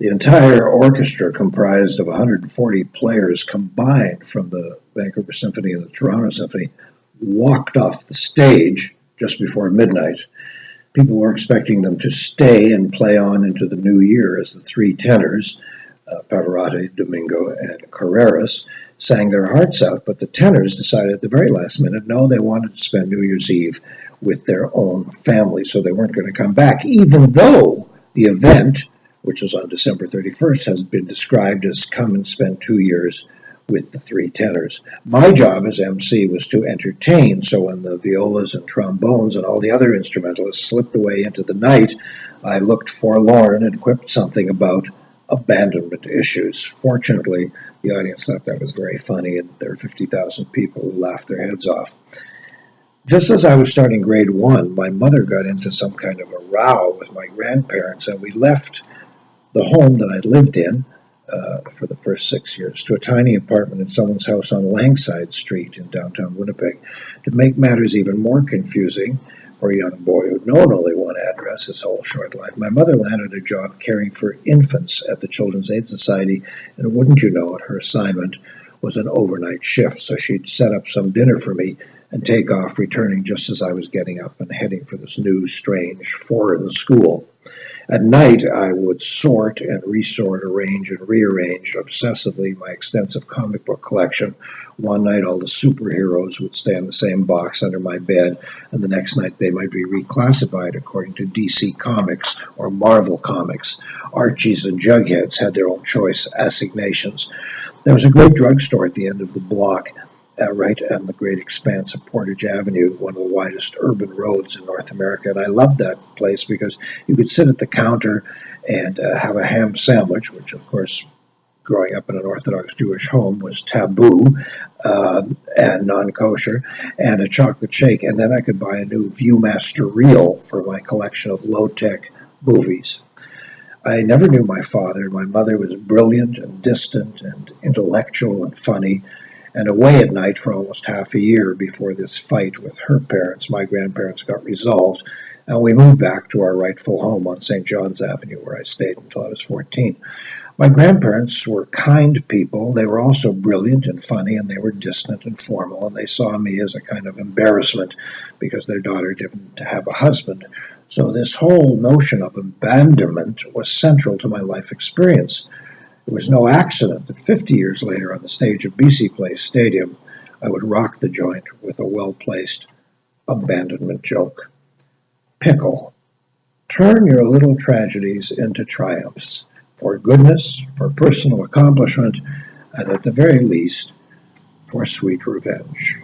The entire orchestra, comprised of 140 players combined from the Vancouver Symphony and the Toronto Symphony, walked off the stage just before midnight. People were expecting them to stay and play on into the new year as the three tenors, Pavarotti, Domingo, and Carreras, sang their hearts out, but the tenors decided at the very last minute, no, they wanted to spend New Year's Eve with their own family, so they weren't going to come back, even though the event, which was on December 31st, has been described as come and spend 2 years with the three tenors. My job as MC was to entertain, so when the violas and trombones and all the other instrumentalists slipped away into the night, I looked forlorn and quipped something about abandonment issues. Fortunately, the audience thought that was very funny, and there were 50,000 people who laughed their heads off. Just as I was starting grade 1, my mother got into some kind of a row with my grandparents, and we left the home that I lived in for the first 6 years to a tiny apartment in someone's house on Langside Street in downtown Winnipeg. To make matters even more confusing for a young boy who'd known only one address his whole short life, my mother landed a job caring for infants at the Children's Aid Society, and wouldn't you know it, her assignment was an overnight shift, so she'd set up some dinner for me and take off, returning just as I was getting up and heading for this new, strange, foreign school. At night, I would sort and resort, arrange and rearrange obsessively my extensive comic book collection. One night, all the superheroes would stay in the same box under my bed, and the next night they might be reclassified according to DC Comics or Marvel Comics. Archies and Jugheads had their own choice assignations. There was a great drugstore at the end of the block, right on the great expanse of Portage Avenue, one of the widest urban roads in North America. And I loved that place because you could sit at the counter and have a ham sandwich, which, of course, growing up in an Orthodox Jewish home was taboo and non-kosher, and a chocolate shake. And then I could buy a new Viewmaster reel for my collection of low-tech movies. I never knew my father. My mother was brilliant and distant and intellectual and funny, and away at night for almost half a year before this fight with her parents, my grandparents, got resolved, and we moved back to our rightful home on St. John's Avenue, where I stayed until I was 14. My grandparents were kind people. They were also brilliant and funny, and they were distant and formal, and they saw me as a kind of embarrassment because their daughter didn't have a husband. So this whole notion of abandonment was central to my life experience. It was no accident that 50 years later on the stage of BC Place Stadium, I would rock the joint with a well-placed abandonment joke. Pickle. Turn your little tragedies into triumphs, for goodness, for personal accomplishment, and at the very least, for sweet revenge.